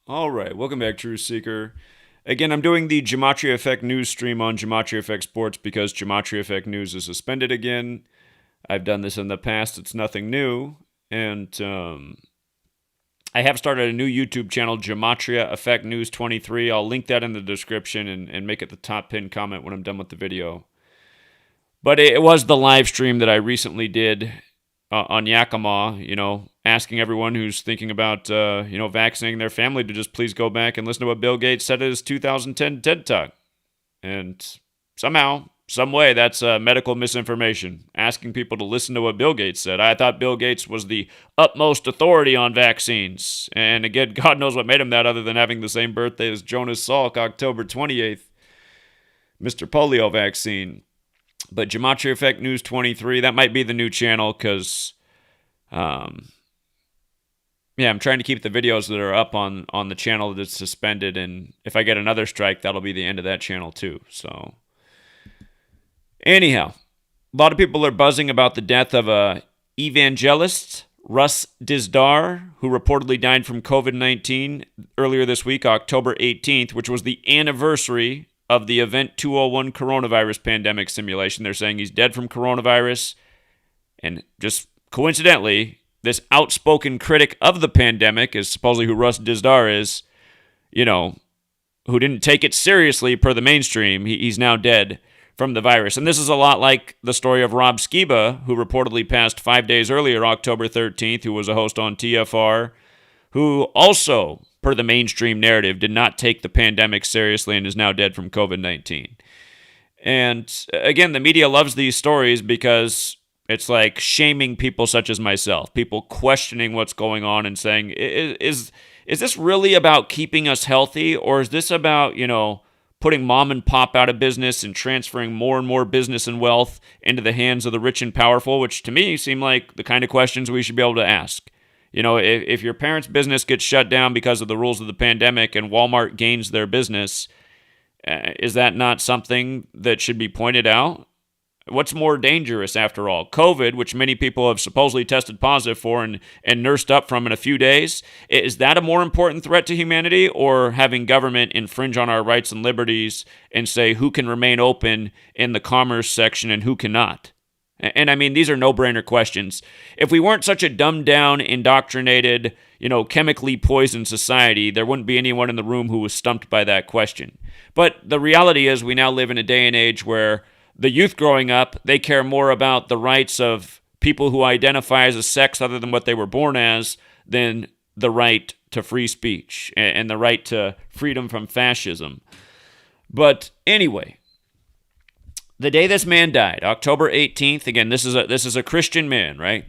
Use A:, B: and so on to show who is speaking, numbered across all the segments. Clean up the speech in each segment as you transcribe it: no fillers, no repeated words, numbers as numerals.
A: All right, welcome back, True Seeker. Again, I'm doing the Gematria Effect News stream on Gematria Effect Sports because Gematria Effect News is suspended again. I've done this in the past, it's nothing new. And I have started a new YouTube channel, Gematria Effect News 23. I'll link that in the description and make it the top pinned comment when I'm done with the video. But it was the live stream that I recently did on Yakima, asking everyone who's thinking about, vaccinating their family to just please go back and listen to what Bill Gates said at his 2010 TED Talk. And somehow, some way, that's medical misinformation, asking people to listen to what Bill Gates said. I thought Bill Gates was the utmost authority on vaccines. And again, God knows what made him that other than having the same birthday as Jonas Salk, October 28th, Mr. Polio vaccine. But Gematria Effect News 23, that might be the new channel because, I'm trying to keep the videos that are up on the channel that's suspended. And if I get another strike, that'll be the end of that channel too. So, anyhow, a lot of people are buzzing about the death of a evangelist, Russ Dizdar, who reportedly died from COVID-19 earlier this week, October 18th, which was the anniversary of the Event 201 coronavirus pandemic simulation. They're saying he's dead from coronavirus. And just coincidentally, this outspoken critic of the pandemic is supposedly who Russ Dizdar is, who didn't take it seriously per the mainstream. He's now dead from the virus. And this is a lot like the story of Rob Skiba, who reportedly passed 5 days earlier, October 13th, who was a host on TFR, who also, per the mainstream narrative, did not take the pandemic seriously and is now dead from COVID-19. And again, the media loves these stories because it's like shaming people such as myself, people questioning what's going on and saying, is this really about keeping us healthy, or is this about, putting mom and pop out of business and transferring more and more business and wealth into the hands of the rich and powerful, which to me seem like the kind of questions we should be able to ask. If your parents' business gets shut down because of the rules of the pandemic and Walmart gains their business, is that not something that should be pointed out? What's more dangerous, after all? COVID, which many people have supposedly tested positive for and nursed up from in a few days, is that a more important threat to humanity, or having government infringe on our rights and liberties and say who can remain open in the commerce section and who cannot? And I mean, these are no-brainer questions. If we weren't such a dumbed-down, indoctrinated, chemically poisoned society, there wouldn't be anyone in the room who was stumped by that question. But the reality is we now live in a day and age where the youth growing up, they care more about the rights of people who identify as a sex other than what they were born as than the right to free speech and the right to freedom from fascism. But anyway, the day this man died, October 18th, again, this is a Christian man, right?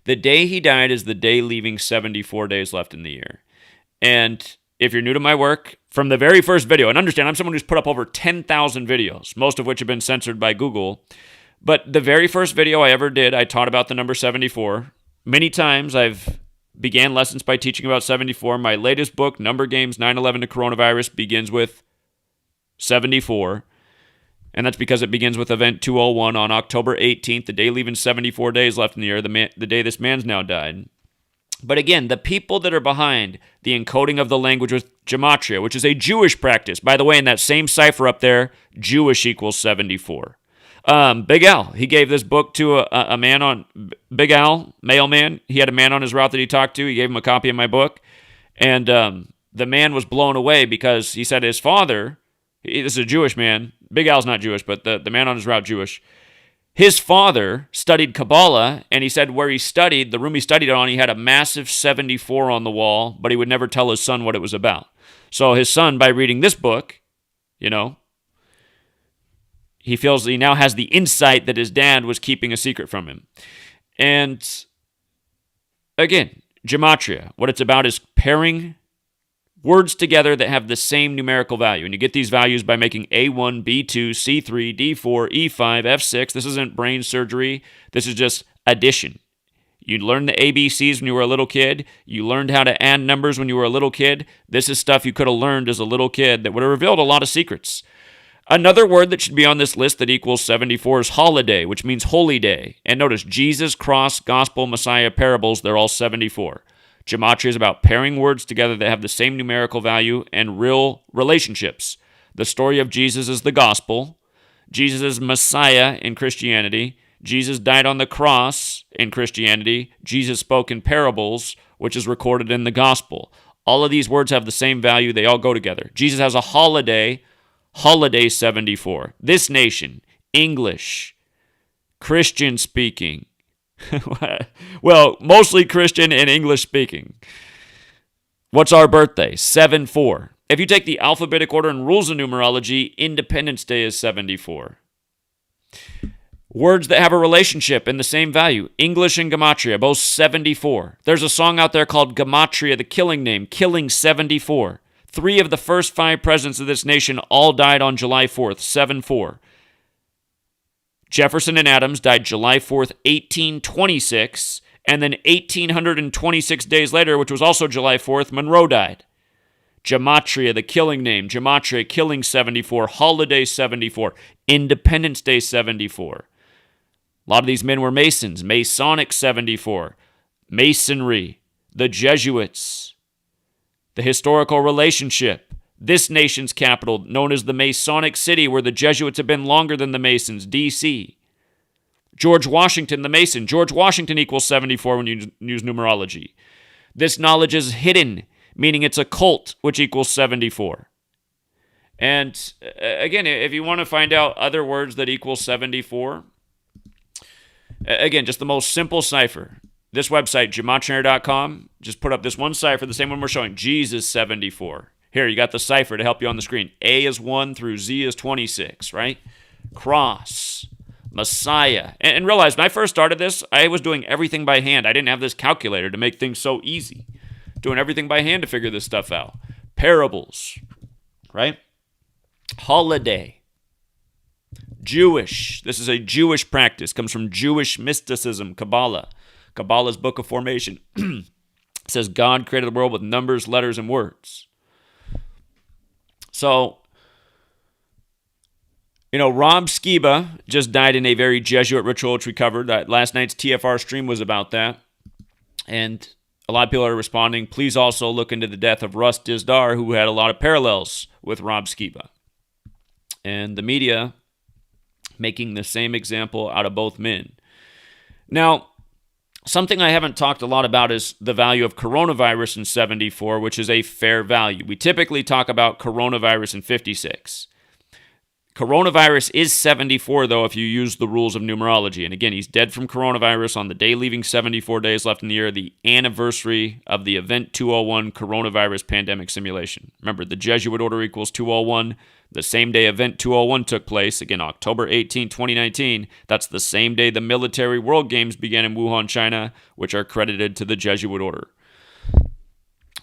A: The day he died is the day leaving 74 days left in the year. And if you're new to my work, from the very first video, and understand I'm someone who's put up over 10,000 videos, most of which have been censored by Google, but the very first video I ever did, I taught about the number 74. Many times I've began lessons by teaching about 74. My latest book, Number Games 9/11 to Coronavirus, begins with 74. And that's because it begins with Event 201 on October 18th, the day leaving 74 days left in the year, the day this man's now died. But again, the people that are behind the encoding of the language with Gematria, which is a Jewish practice. By the way, in that same cipher up there, Jewish equals 74. Big Al, he gave this book to a man on, Big Al, mailman. He had a man on his route that he talked to. He gave him a copy of my book. And the man was blown away because he said his father, this is a Jewish man. Big Al's not Jewish, but the man on his route, Jewish. His father studied Kabbalah, and he said where he studied, the room he studied on, he had a massive 74 on the wall, but he would never tell his son what it was about. So his son, by reading this book, he feels he now has the insight that his dad was keeping a secret from him. And again, Gematria, what it's about is pairing words together that have the same numerical value. And you get these values by making A1, B2, C3, D4, E5, F6. This isn't brain surgery. This is just addition. You learned the ABCs when you were a little kid. You learned how to add numbers when you were a little kid. This is stuff you could have learned as a little kid that would have revealed a lot of secrets. Another word that should be on this list that equals 74 is holiday, which means holy day. And notice, Jesus, cross, gospel, Messiah, parables, they're all 74. Gematria is about pairing words together that have the same numerical value and real relationships. The story of Jesus is the gospel. Jesus is Messiah in Christianity. Jesus died on the cross in Christianity. Jesus spoke in parables, which is recorded in the gospel. All of these words have the same value. They all go together. Jesus has a holiday 74. This nation, English, Christian speaking. Well, mostly Christian and English speaking. What's our birthday? 7-4. If you take the alphabetic order and rules of numerology, Independence Day is 74. Words that have a relationship and the same value. English and Gematria, both 74. There's a song out there called Gematria, the killing name, killing 74. 3 of the first 5 presidents of this nation all died on July 4th, 7-4. Jefferson and Adams died July 4th, 1826, and then 1826 days later, which was also July 4th, Monroe died. Gematria, the killing name, Gematria, killing 74, holiday 74, Independence Day 74. A lot of these men were Masons, Masonic 74, Masonry, the Jesuits, the historical relationship, this nation's capital, known as the Masonic City, where the Jesuits have been longer than the Masons, D.C. George Washington, the Mason. George Washington equals 74 when you use numerology. This knowledge is hidden, meaning it's occult, which equals 74. And again, if you want to find out other words that equal 74, again, just the most simple cipher. This website, Gematria.com, just put up this one cipher, the same one we're showing, Jesus 74. Here, you got the cipher to help you on the screen. A is 1 through Z is 26, right? Cross, Messiah. And realize, when I first started this, I was doing everything by hand. I didn't have this calculator to make things so easy. Doing everything by hand to figure this stuff out. Parables, right? Holiday. Jewish. This is a Jewish practice. Comes from Jewish mysticism, Kabbalah. Kabbalah's Book of Formation. It says God created the world with numbers, letters, and words. So, Rob Skiba just died in a very Jesuit ritual, which we covered. That last night's TFR stream was about that. And a lot of people are responding. Please also look into the death of Russ Dizdar, who had a lot of parallels with Rob Skiba. And the media making the same example out of both men. Now, something I haven't talked a lot about is the value of coronavirus in 74, which is a fair value. We typically talk about coronavirus in 56. Coronavirus is 74, though, if you use the rules of numerology. And again, he's dead from coronavirus on the day leaving 74 days left in the year, the anniversary of the Event 201 coronavirus pandemic simulation. Remember, the Jesuit order equals 201. The same day Event 201 took place, again, October 18, 2019, that's the same day the military World Games began in Wuhan, China, which are credited to the Jesuit order,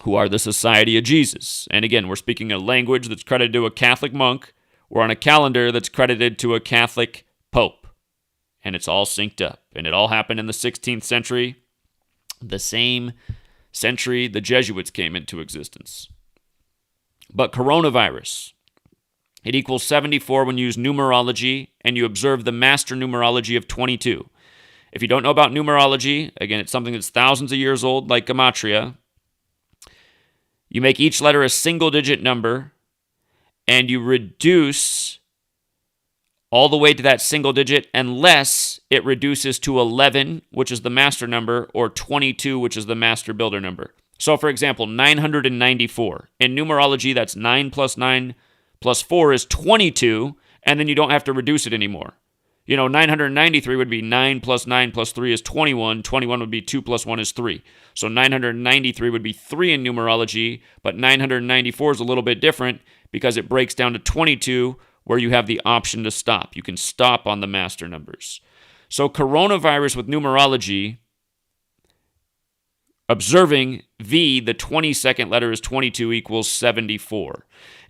A: who are the Society of Jesus. And again, we're speaking a language that's credited to a Catholic monk. We're on a calendar that's credited to a Catholic pope. And it's all synced up. And it all happened in the 16th century, the same century the Jesuits came into existence. But coronavirus, it equals 74 when you use numerology and you observe the master numerology of 22. If you don't know about numerology, again, it's something that's thousands of years old, like Gematria. You make each letter a single-digit number, and you reduce all the way to that single digit unless it reduces to 11, which is the master number, or 22, which is the master builder number. So, for example, 994. In numerology, that's 9 plus 9 plus 4 is 22, and then you don't have to reduce it anymore. 993 would be 9 plus 9 plus 3 is 21. 21 would be 2 plus 1 is 3. So 993 would be 3 in numerology, but 994 is a little bit different because it breaks down to 22 where you have the option to stop. You can stop on the master numbers. So coronavirus with numerology, observing V, the 22nd letter is 22 equals 74.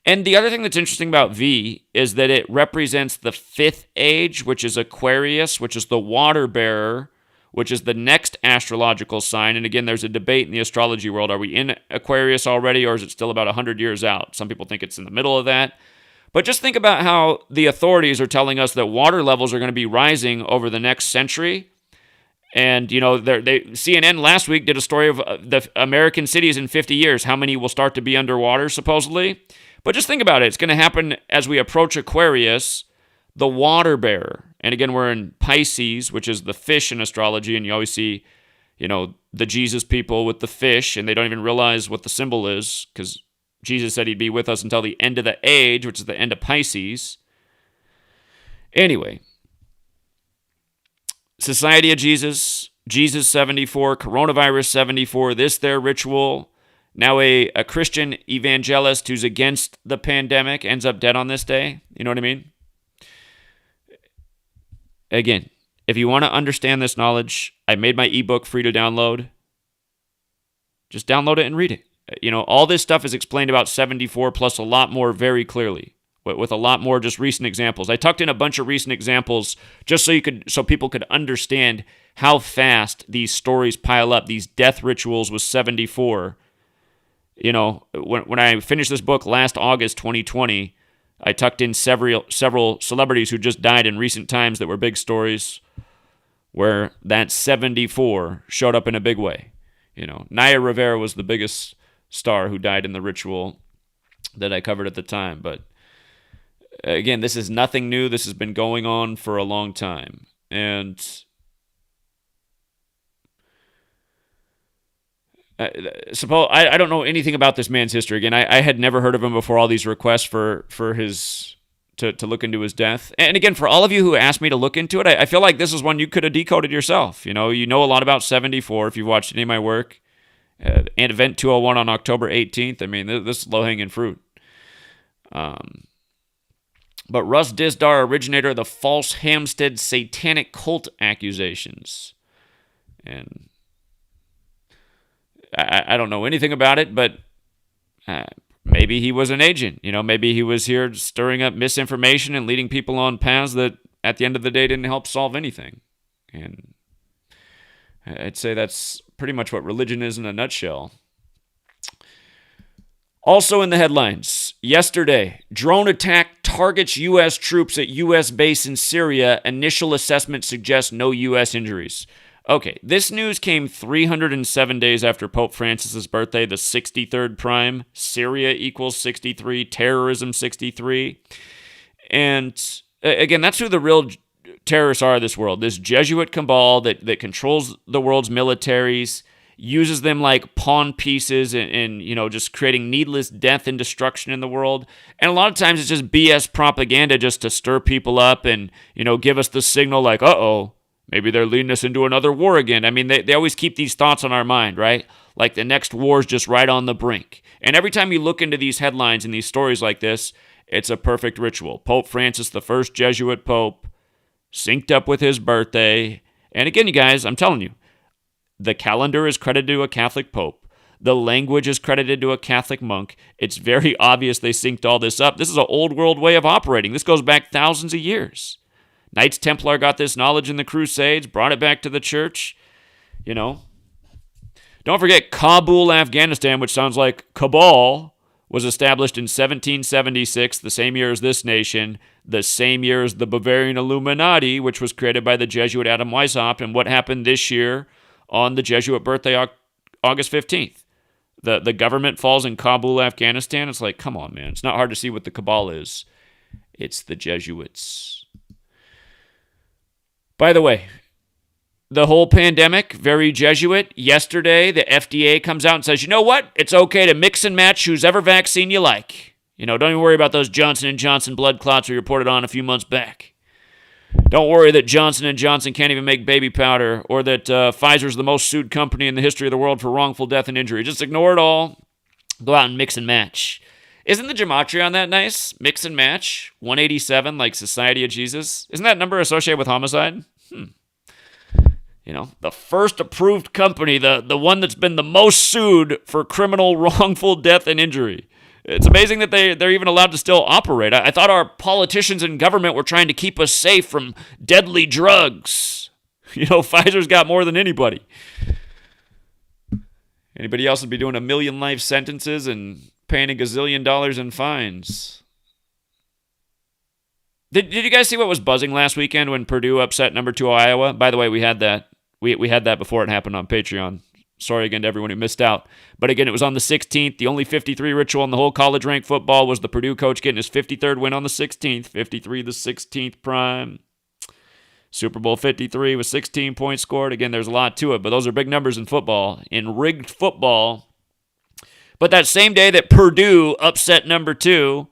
A: And the other thing that's interesting about V is that it represents the 5th age, which is Aquarius, which is the water bearer, which is the next astrological sign. And again, there's a debate in the astrology world. Are we in Aquarius already, or is it still about 100 years out? Some people think it's in the middle of that. But just think about how the authorities are telling us that water levels are going to be rising over the next century. And, CNN last week did a story of the American cities in 50 years. How many will start to be underwater, supposedly? But just think about it. It's going to happen as we approach Aquarius, the water bearer. And again, we're in Pisces, which is the fish in astrology. And you always see, the Jesus people with the fish, and they don't even realize what the symbol is because Jesus said he'd be with us until the end of the age, which is the end of Pisces. Anyway, Society of Jesus, Jesus 74, Coronavirus 74, this their ritual. Now a Christian evangelist who's against the pandemic ends up dead on this day. You know what I mean? Again, if you want to understand this knowledge, I made my ebook free to download. Just download it and read it. All this stuff is explained about 74 plus a lot more very clearly, with a lot more just recent examples. I tucked in a bunch of recent examples just so people could understand how fast these stories pile up, these death rituals with 74. When I finished this book last August 2020, I tucked in several celebrities who just died in recent times that were big stories where that 74 showed up in a big way. Naya Rivera was the biggest star who died in the ritual that I covered at the time. But again, this is nothing new. This has been going on for a long time. And I don't know anything about this man's history. Again, I had never heard of him before all these requests for his to look into his death. And again, for all of you who asked me to look into it, I feel like this is one you could have decoded yourself. You know a lot about 74 if you've watched any of my work. And Event 201 on October 18th. I mean, this is low-hanging fruit. But Russ Dizdar, originator of the false Hampstead satanic cult accusations. And I don't know anything about it, but maybe he was an agent. Maybe he was here stirring up misinformation and leading people on paths that at the end of the day didn't help solve anything. And I'd say that's pretty much what religion is in a nutshell. Also in the headlines, yesterday, drone attack targets U.S. troops at U.S. base in Syria. Initial assessment suggests no U.S. injuries. Okay, this news came 307 days after Pope Francis's birthday, the 63rd prime. Syria equals 63, terrorism 63. And again, that's who the real terrorists are of this world. This Jesuit cabal that controls the world's militaries, uses them like pawn pieces and just creating needless death and destruction in the world. And a lot of times it's just BS propaganda just to stir people up and, give us the signal like, uh-oh, maybe they're leading us into another war again. I mean, they always keep these thoughts on our mind, right? Like the next war is just right on the brink. And every time you look into these headlines and these stories like this, it's a perfect ritual. Pope Francis, the first Jesuit pope, synced up with his birthday. And again, you guys, I'm telling you, the calendar is credited to a Catholic pope. The language is credited to a Catholic monk. It's very obvious they synced all this up. This is an old world way of operating. This goes back thousands of years. Knights Templar got this knowledge in the Crusades, brought it back to the church. Don't forget Kabul, Afghanistan, which sounds like cabal, was established in 1776, the same year as this nation, the same year as the Bavarian Illuminati, which was created by the Jesuit Adam Weishaupt. And what happened this year on the Jesuit birthday, August 15th? The government falls in Kabul, Afghanistan. It's like, come on, man. It's not hard to see what the cabal is. It's the Jesuits. By the way, the whole pandemic, very Jesuit. Yesterday, the FDA comes out and says, you know what? It's okay to mix and match whosever vaccine you like. Don't even worry about those Johnson & Johnson blood clots we reported on a few months back. Don't worry that Johnson & Johnson can't even make baby powder or that Pfizer's the most sued company in the history of the world for wrongful death and injury. Just ignore it all. Go out and mix and match. Isn't the Gematria on that nice? Mix and match. 187, like Society of Jesus. Isn't that number associated with homicide? The first approved company, the one that's been the most sued for criminal wrongful death and injury. It's amazing that they're even allowed to still operate. I thought our politicians and government were trying to keep us safe from deadly drugs. Pfizer's got more than anybody. Anybody else would be doing 1 million life sentences and paying $1 gazillion in fines. Did you guys see what was buzzing last weekend when Purdue upset number 2 Iowa? By the way, we had that We had that before it happened on Patreon. Sorry again to everyone who missed out. But again, it was on the 16th. The only 53 ritual in the whole college-ranked football was the Purdue coach getting his 53rd win on the 16th. 53 the 16th prime. Super Bowl 53 with 16 points scored. Again, there's a lot to it, but those are big numbers in football. In rigged football. But that same day that Purdue upset number 2,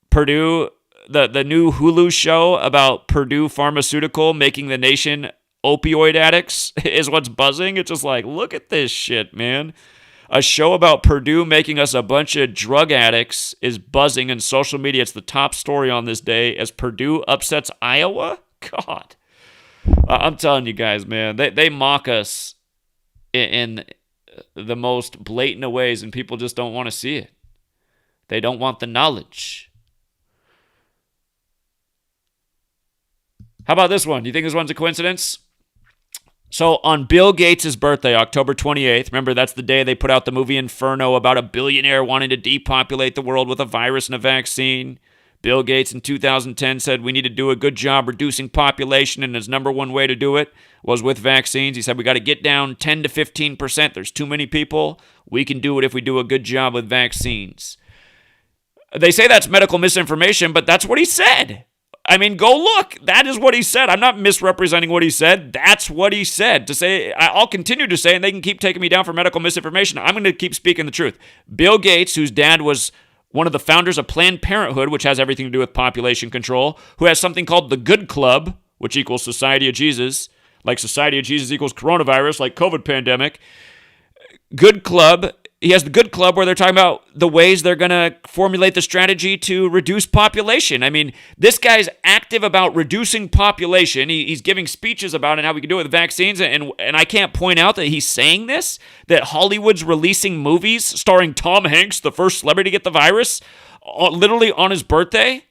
A: Purdue, the new Hulu show about Purdue Pharmaceutical making the nation opioid addicts is what's buzzing. It's just like, look at this shit, man. A show about Purdue making us a bunch of drug addicts is buzzing in social media. It's the top story on this day as Purdue upsets Iowa. God. I'm telling you guys, man, they mock us in the most blatant of ways, and people just don't want to see it. They don't want the knowledge. How about this one? Do you think this one's a coincidence? So on Bill Gates' birthday, October 28th, remember that's the day they put out the movie Inferno about a billionaire wanting to depopulate the world with a virus and a vaccine. Bill Gates in 2010 said we need to do a good job reducing population, and his number one way to do it was with vaccines. He said we got to get down 10 to 15%. There's too many people. We can do it if we do a good job with vaccines. They say that's medical misinformation, but that's what he said. I mean, go look. That is what he said. I'm not misrepresenting what he said. That's what he said. To say, I'll continue to say, and they can keep taking me down for medical misinformation. I'm going to keep speaking the truth. Bill Gates, whose dad was one of the founders of Planned Parenthood, which has everything to do with population control, who has something called the Good Club, which equals Society of Jesus, like Society of Jesus equals coronavirus, like COVID pandemic. Good Club. He has the Good Club where they're talking about the ways they're going to formulate the strategy to reduce population. I mean, this guy's active about reducing population. He's giving speeches about it and how we can do it with vaccines. And I can't point out that he's saying this, that Hollywood's releasing movies starring Tom Hanks, the first celebrity to get the virus, literally on his birthday.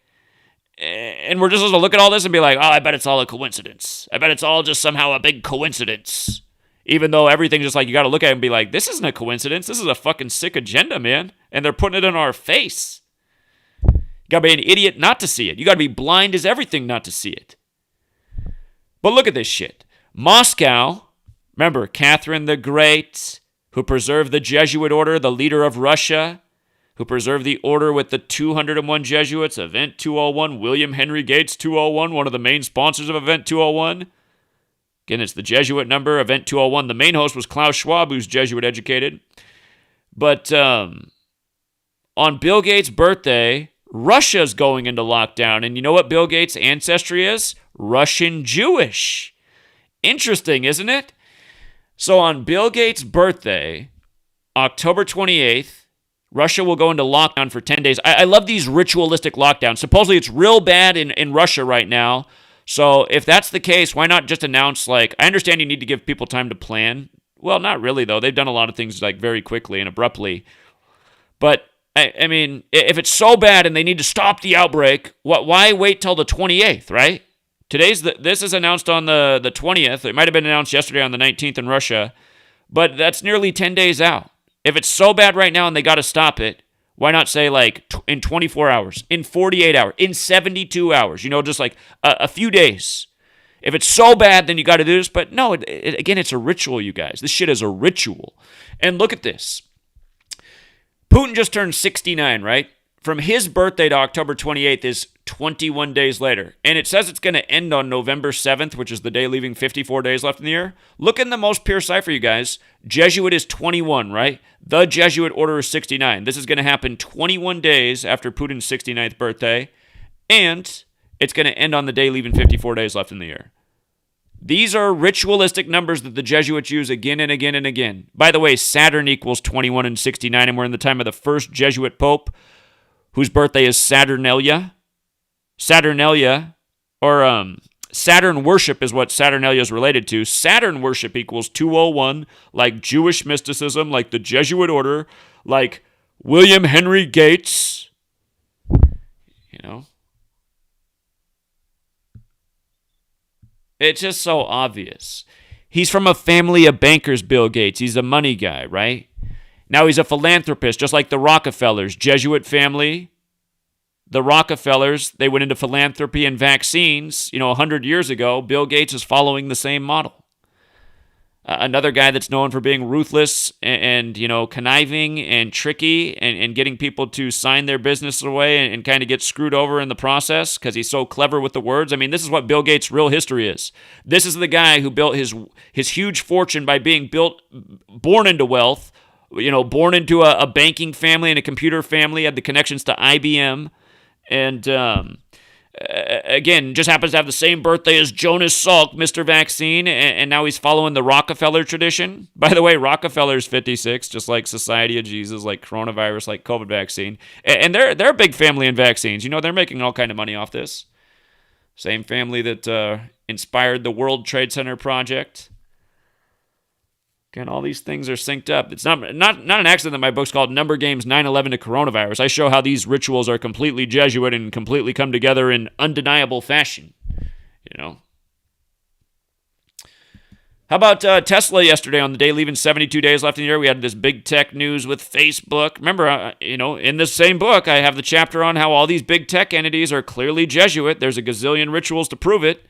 A: And we're just supposed to look at all this and be like, oh, I bet it's all a coincidence. I bet it's all just somehow a big coincidence. Even though everything just like you got to look at it and be like, this isn't a coincidence. This is a fucking sick agenda, man. And they're putting it in our face. You got to be an idiot not to see it. You got to be blind as everything not to see it. But look at this shit. Moscow, remember Catherine the Great, who preserved the Jesuit order, the leader of Russia, who preserved the order with the 201 Jesuits, Event 201, William Henry Gates 201, one of the main sponsors of Event 201. Again, it's the Jesuit number, Event 201. The main host was Klaus Schwab, who's Jesuit educated. But on Bill Gates' birthday, Russia's going into lockdown. And you know what Bill Gates' ancestry is? Russian Jewish. Interesting, isn't it? So on Bill Gates' birthday, October 28th, Russia will go into lockdown for 10 days. I love these ritualistic lockdowns. Supposedly it's real bad in Russia right now. So if that's the case, why not just announce, like, I understand you need to give people time to plan. Well, not really, though. They've done a lot of things, like, very quickly and abruptly. But, I mean, if it's so bad and they need to stop the outbreak, why wait till the 28th, right? This is announced on the 20th. It might have been announced yesterday on the 19th in Russia. But that's nearly 10 days out. If it's so bad right now and they got to stop it, why not say, like, in 24 hours, in 48 hours, in 72 hours, just like a few days. If it's so bad, then you got to do this. But no, again, it's a ritual, you guys. This shit is a ritual. And look at this. Putin just turned 69, right? From his birthday to October 28th is 21 days later. And it says it's going to end on November 7th, which is the day leaving 54 days left in the year. Look in the most pure cipher, you guys. Jesuit is 21, right? The Jesuit order is 69. This is going to happen 21 days after Putin's 69th birthday. And it's going to end on the day leaving 54 days left in the year. These are ritualistic numbers that the Jesuits use again and again and again. By the way, Saturn equals 21 and 69, and we're in the time of the first Jesuit Pope, whose birthday is Saturnalia. Saturnalia, or Saturn worship is what Saturnalia is related to. Saturn worship equals 201, like Jewish mysticism, like the Jesuit order, like William Henry Gates. It's just so obvious. He's from a family of bankers, Bill Gates. He's a money guy, right? Now he's a philanthropist, just like the Rockefellers, Jesuit family. The Rockefellers, they went into philanthropy and vaccines, 100 years ago. Bill Gates is following the same model. Another guy that's known for being ruthless and conniving and tricky and getting people to sign their business away and kind of get screwed over in the process because he's so clever with the words. I mean, this is what Bill Gates' real history is. This is the guy who built his huge fortune by being born into wealth, born into a banking family and a computer family, had the connections to IBM, and again, just happens to have the same birthday as Jonas Salk, Mr. Vaccine, and now he's following the Rockefeller tradition. By the way, Rockefeller's 56, just like Society of Jesus, like coronavirus, like COVID vaccine. And they're a big family in vaccines. They're making all kind of money off this. Same family that inspired the World Trade Center project. Again, all these things are synced up. It's not an accident that my book's called Number Games 9/11 to Coronavirus. I show how these rituals are completely Jesuit and completely come together in undeniable fashion. How about Tesla yesterday on the day leaving 72 days left in the year? We had this big tech news with Facebook. Remember, in this same book, I have the chapter on how all these big tech entities are clearly Jesuit. There's a gazillion rituals to prove it.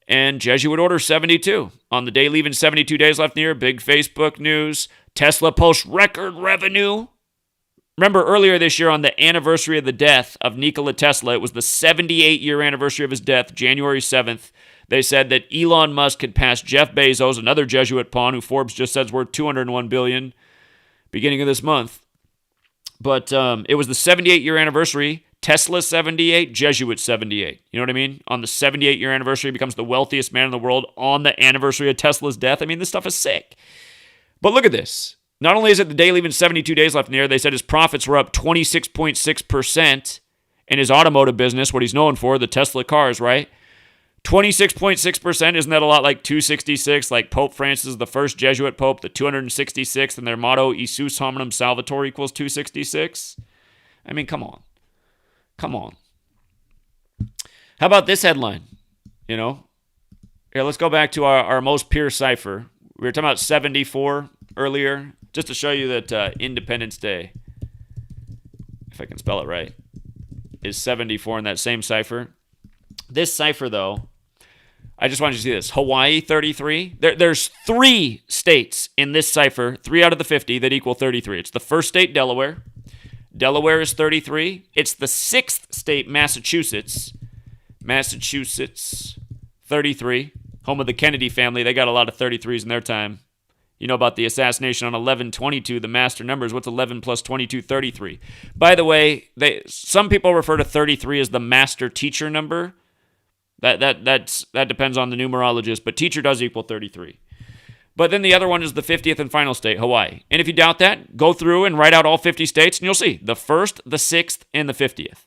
A: And Jesuit Order 72. On the day leaving 72 days left in the year, big Facebook news. Tesla posts record revenue. Remember earlier this year on the anniversary of the death of Nikola Tesla, it was the 78-year anniversary of his death, January 7th. They said that Elon Musk had passed Jeff Bezos, another Jesuit pawn who Forbes just said is worth $201 billion, beginning of this month. But it was the 78-year anniversary. Tesla 78, Jesuit 78. You know what I mean? On the 78-year anniversary, he becomes the wealthiest man in the world on the anniversary of Tesla's death. I mean, this stuff is sick. But look at this. Not only is it the day leaving 72 days left in the year, they said his profits were up 26.6% in his automotive business, what he's known for, the Tesla cars, right? 26.6%, isn't that a lot like 266, like Pope Francis, the first Jesuit pope, the 266th, and their motto, Isus hominum salvator equals 266? I mean, come on. Come on. How about this headline? Here, let's go back to our most pure cipher. We were talking about 74 earlier, just to show you that Independence Day, if I can spell it right, is 74 in that same cipher. This cipher, though, I just wanted you to see this. Hawaii, 33. There's 3 states in this cipher, 3 out of the 50, that equal 33. It's the first state, Delaware. Delaware is 33. It's the 6th state, Massachusetts. Massachusetts, 33. Home of the Kennedy family. They got a lot of 33s in their time. You know about the assassination on 11/22, the master numbers. What's 11 plus 22? 33. By the way, some people refer to 33 as the master teacher number. That depends on the numerologist, but teacher does equal 33. But then the other one is the 50th and final state, Hawaii. And if you doubt that, go through and write out all 50 states, and you'll see the 1st, the 6th, and the 50th.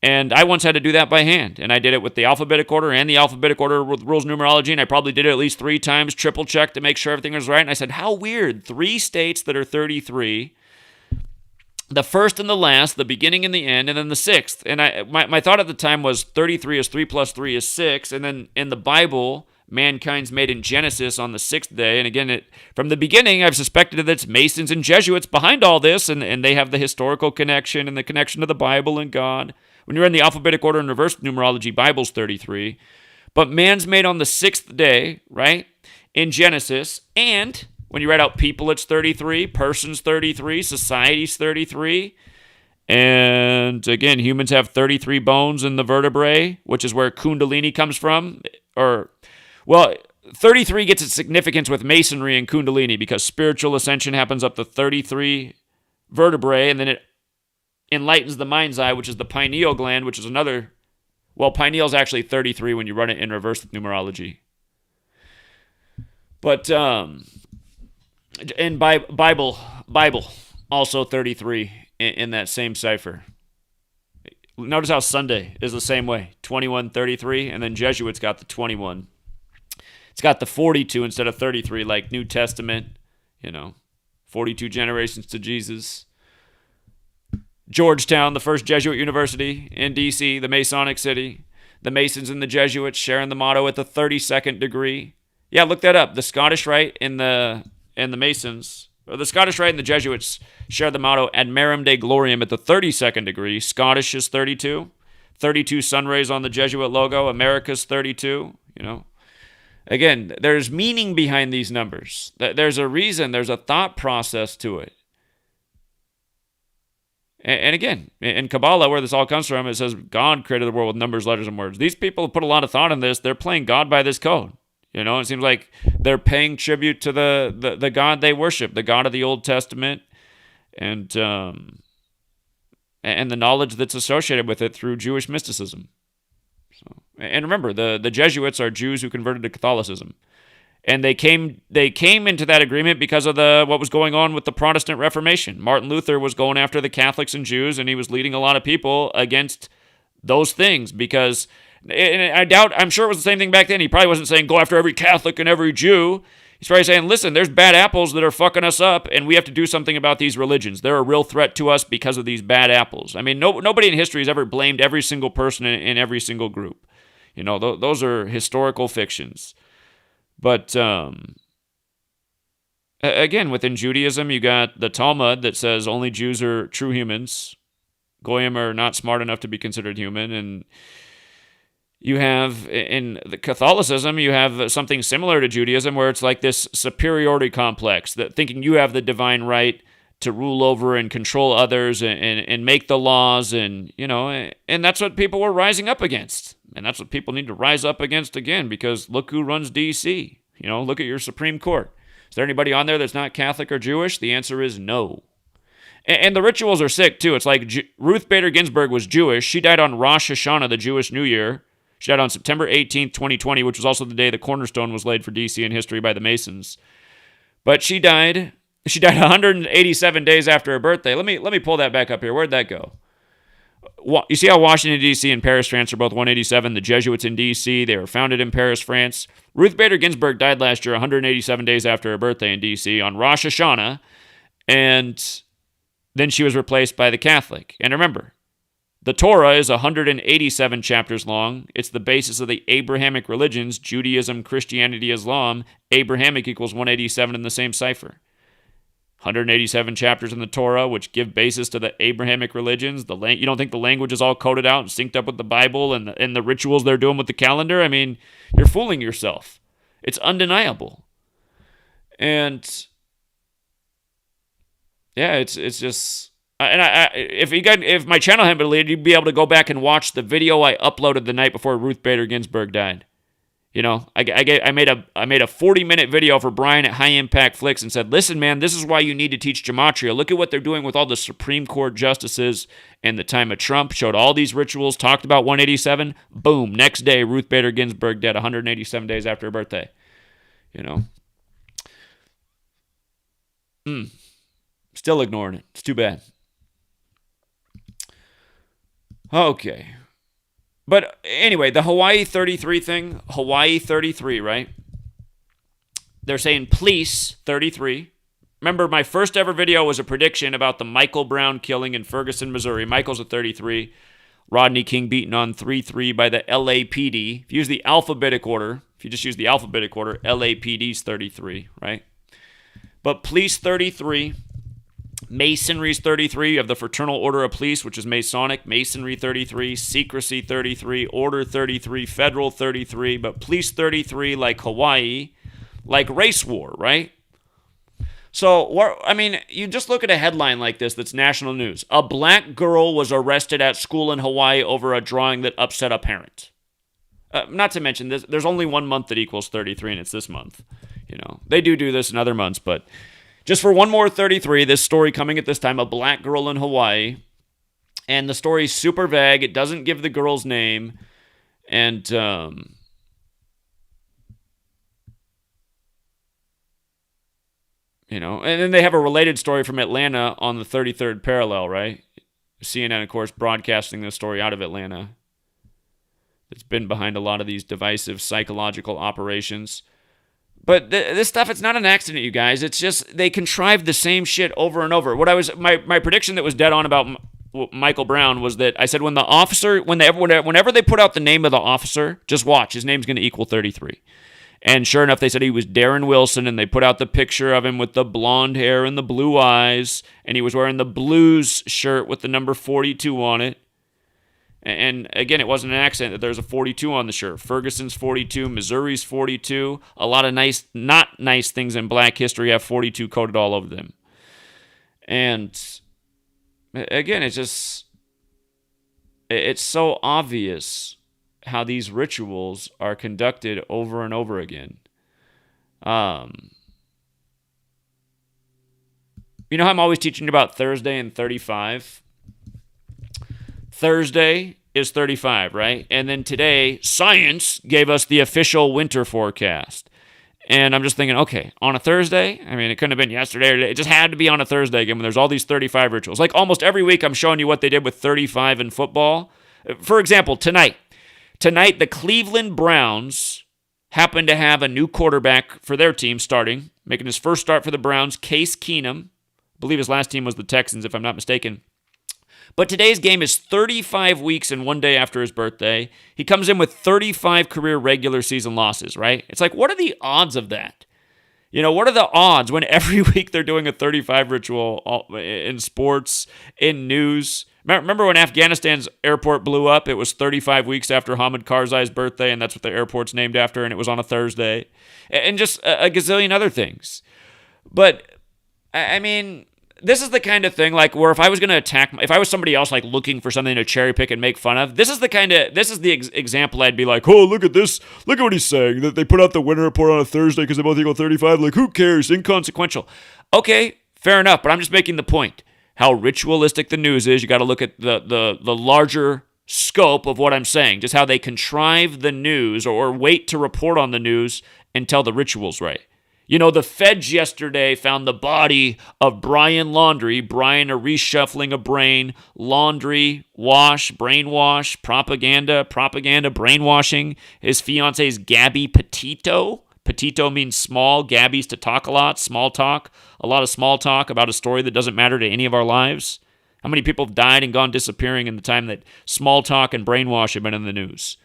A: And I once had to do that by hand, and I did it with the alphabetic order and the alphabetic order with rules numerology, and I probably did it at least 3 times, triple checked to make sure everything was right. And I said, how weird, 3 states that are 33, the first and the last, the beginning and the end, and then the 6th. And my thought at the time was 33 is 3 plus 3 is 6, and then in the Bible, mankind's made in Genesis on the 6th day. And again, from the beginning, I've suspected that it's Masons and Jesuits behind all this, and they have the historical connection and the connection to the Bible and God. When you're in the alphabetic order and reverse numerology, Bible's 33. But man's made on the 6th day, right, in Genesis. And when you write out people, it's 33. Persons, 33. Society's 33. And again, humans have 33 bones in the vertebrae, which is where Kundalini comes from. 33 gets its significance with Masonry and Kundalini because spiritual ascension happens up to 33 vertebrae, and then it enlightens the mind's eye, which is the pineal gland, which is another. Well, pineal is actually 33 when you run it in reverse numerology. But in Bible also 33 in that same cipher. Notice how Sunday is the same way, 21:33, and then Jesuits got the 21. It's got the 42 instead of 33, like New Testament, 42 generations to Jesus. Georgetown, the first Jesuit university in D.C., the Masonic city. The Masons and the Jesuits sharing the motto at the 32nd degree. Yeah, look that up. The Scottish Rite and the Masons The Scottish Rite and the Jesuits share the motto ad marum de gloriam at the 32nd degree. Scottish is 32. 32 sun rays on the Jesuit logo. America's 32, Again, there's meaning behind these numbers. There's a reason. There's a thought process to it. And again, in Kabbalah, where this all comes from, it says God created the world with numbers, letters, and words. These people have put a lot of thought in this. They're playing God by this code. It seems like they're paying tribute to the God they worship, the God of the Old Testament, and the knowledge that's associated with it through Jewish mysticism. And remember, the Jesuits are Jews who converted to Catholicism. And they came into that agreement because of what was going on with the Protestant Reformation. Martin Luther was going after the Catholics and Jews, and he was leading a lot of people against those things because, and I'm sure it was the same thing back then. He probably wasn't saying go after every Catholic and every Jew. He's probably saying, listen, there's bad apples that are fucking us up, and we have to do something about these religions. They're a real threat to us because of these bad apples. I mean, nobody in history has ever blamed every single person in every single group. Those are historical fictions. But again, within Judaism, you got the Talmud that says only Jews are true humans. Goyim are not smart enough to be considered human. And you have, in the Catholicism, you have something similar to Judaism where it's like this superiority complex, that thinking you have the divine right to rule over and control others and make the laws. And that's what people were rising up against. And that's what people need to rise up against again, because look who runs D.C. Look at your Supreme Court. Is there anybody on there that's not Catholic or Jewish? The answer is no. And the rituals are sick, too. It's like Ruth Bader Ginsburg was Jewish. She died on Rosh Hashanah, the Jewish New Year. She died on September 18th, 2020, which was also the day the cornerstone was laid for D.C. in history by the Masons. But she died 187 days after her birthday. Let me pull that back up here. Where'd that go? You see how Washington, D.C. and Paris, France are both 187? The Jesuits in D.C., they were founded in Paris, France. Ruth Bader Ginsburg died last year 187 days after her birthday in D.C. on Rosh Hashanah, and then she was replaced by the Catholic. And remember, the Torah is 187 chapters long. It's the basis of the Abrahamic religions, Judaism, Christianity, Islam. Abrahamic equals 187 in the same cipher. 187 chapters in the Torah, which give basis to the Abrahamic religions. You don't think the language is all coded out and synced up with the Bible and the rituals they're doing with the calendar? I mean, you're fooling yourself. It's undeniable. And yeah, it's just. And if my channel hadn't been deleted, you'd be able to go back and watch the video I uploaded the night before Ruth Bader Ginsburg died. I made a 40-minute video for Brian at High Impact Flicks and said, listen, man, this is why you need to teach Gematria. Look at what they're doing with all the Supreme Court justices in the time of Trump. Showed all these rituals, talked about 187. Boom. Next day, Ruth Bader Ginsburg dead 187 days after her birthday. Still ignoring it. It's too bad. Okay. But anyway, the Hawaii 33 thing, Hawaii 33, right? They're saying police 33. Remember, my first ever video was a prediction about the Michael Brown killing in Ferguson, Missouri. Michael's a 33. Rodney King beaten on 3-3 by the LAPD. If you use the alphabetic order, LAPD's 33, right? But police 33. Masonry's 33 of the Fraternal Order of Police, which is Masonic. Masonry 33, Secrecy 33, Order 33, Federal 33, but Police 33 like Hawaii, like race war, right? So, you just look at a headline like this that's national news. A black girl was arrested at school in Hawaii over a drawing that upset a parent. Not to mention, there's only 1 month that equals 33, and it's this month. They do this in other months, but just for one more 33, this story coming at this time, a black girl in Hawaii. And the story's super vague. It doesn't give the girl's name. And, and then they have a related story from Atlanta on the 33rd parallel, right? CNN, of course, broadcasting this story out of Atlanta. It's been behind a lot of these divisive psychological operations. But this stuff, it's not an accident, you guys. It's just they contrived the same shit over and over. My prediction that was dead on about Michael Brown was that I said when the officer, whenever they put out the name of the officer, just watch, his name's going to equal 33. And sure enough, they said he was Darren Wilson, and they put out the picture of him with the blonde hair and the blue eyes, and he was wearing the Blues shirt with the number 42 on it. And again, it wasn't an accident that there's a 42 on the shirt. Ferguson's 42, Missouri's 42. A lot of nice, not nice things in black history have 42 coded all over them. And again, it's so obvious how these rituals are conducted over and over again. You know how I'm always teaching about Thursday and 35? Thursday is 35, right? And then today, science gave us the official winter forecast. And I'm just thinking, okay, on a Thursday? I mean, it couldn't have been yesterday or today. It just had to be on a Thursday again when there's all these 35 rituals. Like almost every week, I'm showing you what they did with 35 in football. For example, tonight, the Cleveland Browns happen to have a new quarterback for their team starting, making his first start for the Browns, Case Keenum. I believe his last team was the Texans, if I'm not mistaken. But today's game is 35 weeks and 1 day after his birthday. He comes in with 35 career regular season losses, right? It's like, what are the odds of that? You know, what are the odds when every week they're doing a 35 ritual in sports, in news? Remember when Afghanistan's airport blew up? It was 35 weeks after Hamid Karzai's birthday, and that's what the airport's named after, and it was on a Thursday. And just a gazillion other things. But, I mean, this is the kind of thing, like, where if I was going to if I was somebody else, like, looking for something to cherry pick and make fun of, this is the example I'd be like, oh, look at this, look at what he's saying, that they put out the winter report on a Thursday because they both equal 35, like, who cares, inconsequential. Okay, fair enough, but I'm just making the point. How ritualistic the news is, you got to look at the larger scope of what I'm saying, just how they contrive the news or wait to report on the news until the ritual's right. You know, the feds yesterday found the body of Brian Laundrie. Brian, a reshuffling of brain. Laundrie, wash, brainwash, propaganda, brainwashing. His fiance's Gabby Petito. Petito means small. Gabby's to talk a lot. Small talk. A lot of small talk about a story that doesn't matter to any of our lives. How many people have died and gone disappearing in the time that small talk and brainwash have been in the news?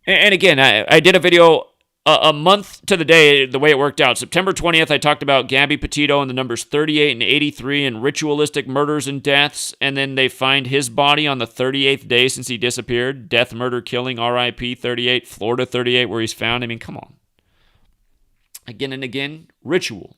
A: And again, I did a video a month to the day, the way it worked out. September 20th, I talked about Gabby Petito and the numbers 38 and 83 and ritualistic murders and deaths. And then they find his body on the 38th day since he disappeared. Death, murder, killing, RIP 38, Florida 38, where he's found. I mean, come on. Again and again, ritual.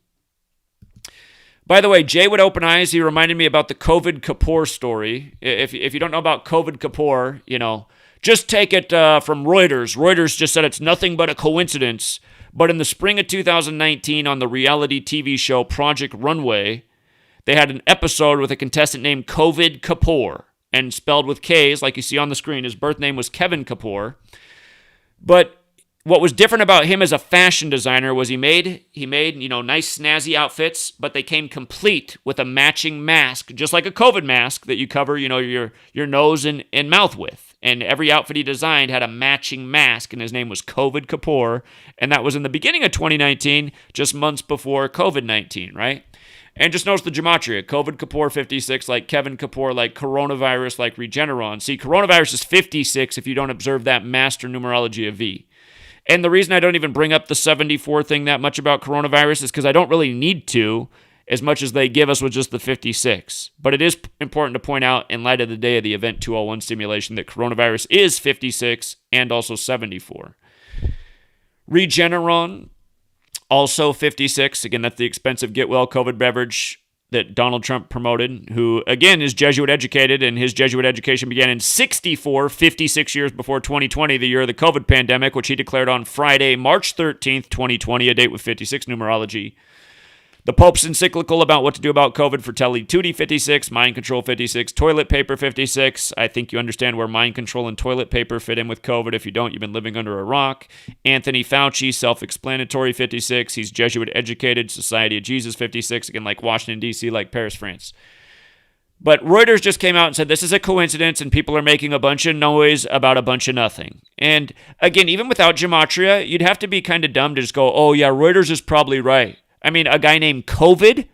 A: By the way, Jay with Open Eyes, he reminded me about the Covid Kapoor story. If you don't know about Covid Kapoor, you know, just take it from Reuters. Reuters just said it's nothing but a coincidence. But in the spring of 2019 on the reality TV show Project Runway, they had an episode with a contestant named Covid Kapoor, and spelled with K's like you see on the screen. His birth name was Kevin Kapoor. But what was different about him as a fashion designer was he made nice snazzy outfits, but they came complete with a matching mask, just like a COVID mask that you cover, your nose and mouth with. And every outfit he designed had a matching mask, and his name was Covid Kapoor, and that was in the beginning of 2019, just months before COVID-19, right? And just notice the gematria, Covid Kapoor 56, like Kevin Kapoor, like coronavirus, like Regeneron. See, coronavirus is 56 if you don't observe that master numerology of V. And the reason I don't even bring up the 74 thing that much about coronavirus is because I don't really need to, as much as they give us with just the 56. But it is important to point out, in light of the day of the Event 201 simulation, that coronavirus is 56 and also 74. Regeneron, also 56. Again, that's the expensive get-well COVID beverage that Donald Trump promoted, who, again, is Jesuit educated, and his Jesuit education began in 64, 56 years before 2020, the year of the COVID pandemic, which he declared on Friday, March 13th, 2020, a date with 56 numerology. The Pope's encyclical about what to do about COVID, Fratelli Tutti 56, Mind Control 56, Toilet Paper 56. I think you understand where mind control and toilet paper fit in with COVID. If you don't, you've been living under a rock. Anthony Fauci, self-explanatory 56. He's Jesuit educated, Society of Jesus 56. Again, like Washington, D.C., like Paris, France. But Reuters just came out and said this is a coincidence and people are making a bunch of noise about a bunch of nothing. And again, even without Gematria, you'd have to be kind of dumb to just go, oh yeah, Reuters is probably right. I mean, a guy named COVID,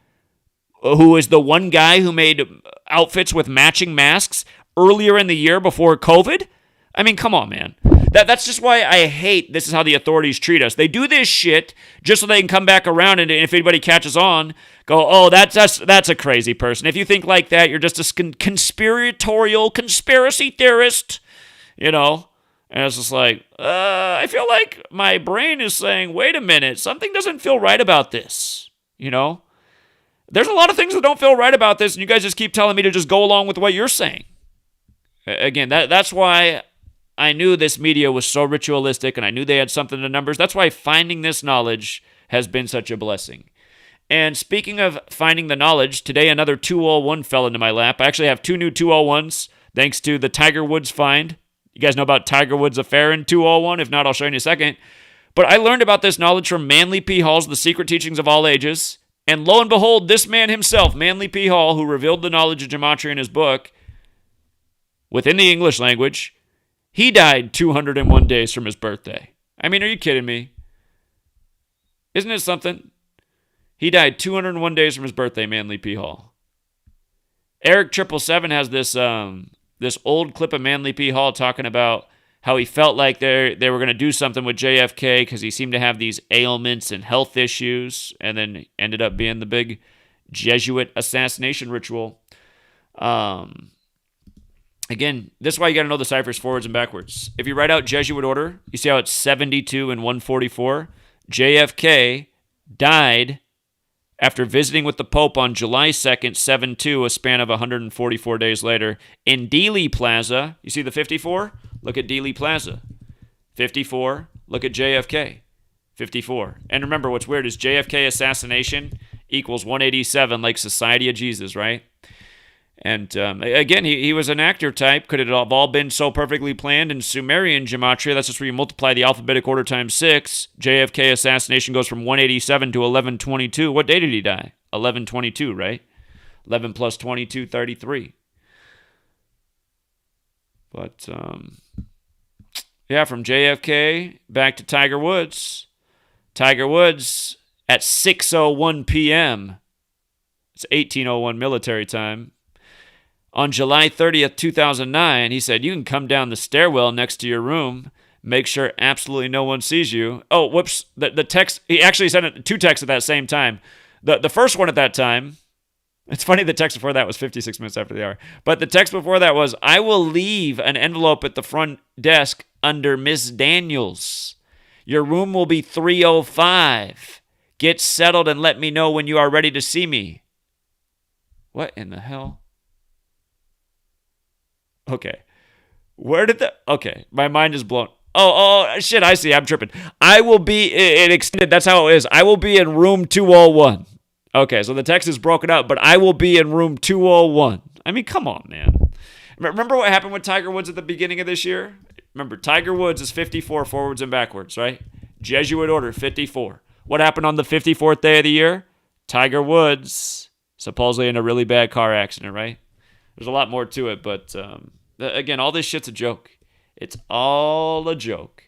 A: who is the one guy who made outfits with matching masks earlier in the year before COVID? I mean, come on, man. That's just why I hate this is how the authorities treat us. They do this shit just so they can come back around, and if anybody catches on, go, oh, that's a crazy person. If you think like that, you're just a conspiratorial conspiracy theorist, you know? And it's just like, I feel like my brain is saying, wait a minute, something doesn't feel right about this, you know? There's a lot of things that don't feel right about this, and you guys just keep telling me to just go along with what you're saying. Again, that's why I knew this media was so ritualistic, and I knew they had something to numbers. That's why finding this knowledge has been such a blessing. And speaking of finding the knowledge, today another 201 fell into my lap. I actually have 2 new 201s thanks to the Tiger Woods find. You guys know about Tiger Woods' affair in 201? If not, I'll show you in a second. But I learned about this knowledge from Manly P. Hall's The Secret Teachings of All Ages. And lo and behold, this man himself, Manly P. Hall, who revealed the knowledge of Gematria in his book, within the English language, he died 201 days from his birthday. I mean, are you kidding me? Isn't it something? He died 201 days from his birthday, Manly P. Hall. Eric 777 has this old clip of Manly P. Hall talking about how he felt like they were going to do something with JFK because he seemed to have these ailments and health issues, and then ended up being the big Jesuit assassination ritual. Again, this is why you got to know the ciphers forwards and backwards. If you write out Jesuit order, you see how it's 72 and 144? JFK died after visiting with the Pope on July 2nd, 7-2, a span of 144 days later, in Dealey Plaza. You see the 54? Look at Dealey Plaza. 54, look at JFK. 54. And remember, what's weird is JFK assassination equals 187, like Society of Jesus, right? And again, he was an actor type. Could it have all been so perfectly planned in Sumerian gematria? That's just where you multiply the alphabetic order times 6. JFK assassination goes from 187 to 1122. What day did he die? 1122, right? 11 plus 22, 33. But, yeah, from JFK back to Tiger Woods. Tiger Woods at 6:01 p.m. It's 18:01 military time. On July 30th, 2009, he said, you can come down the stairwell next to your room, make sure absolutely no one sees you. Oh, whoops. The text, he actually sent 2 texts at that same time. The first one at that time, it's funny the text before that was 56 minutes after the hour, but the text before that was, I will leave an envelope at the front desk under Miss Daniels. Your room will be 305. Get settled and let me know when you are ready to see me. What in the hell? Okay. Where did the... Okay, my mind is blown. Oh, shit, I see. I'm tripping. I will be... It extended. That's how it is. I will be in room 201. Okay, so the text is broken up, but I will be in room 201. I mean, come on, man. Remember what happened with Tiger Woods at the beginning of this year? Remember, Tiger Woods is 54 forwards and backwards, right? Jesuit order, 54. What happened on the 54th day of the year? Tiger Woods, supposedly in a really bad car accident, right? There's a lot more to it, but again, all this shit's a joke. It's all a joke.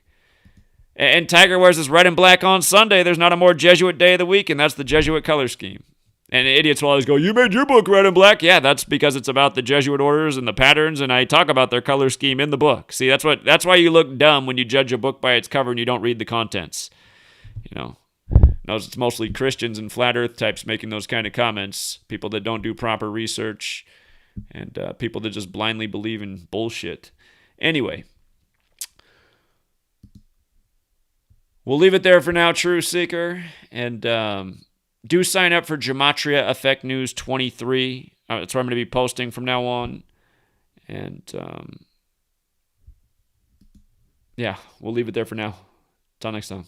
A: And Tiger wears his red and black on Sunday. There's not a more Jesuit day of the week, and that's the Jesuit color scheme. And idiots will always go, you made your book red and black? Yeah, that's because it's about the Jesuit orders and the patterns, and I talk about their color scheme in the book. See, that's why you look dumb when you judge a book by its cover and you don't read the contents. You know, it's mostly Christians and flat earth types making those kind of comments, people that don't do proper research, and people that just blindly believe in bullshit. Anyway, we'll leave it there for now, Truth Seeker, and do sign up for GematriaEffectNews 23. That's where I'm going to be posting from now on. And, yeah, we'll leave it there for now. Until next time.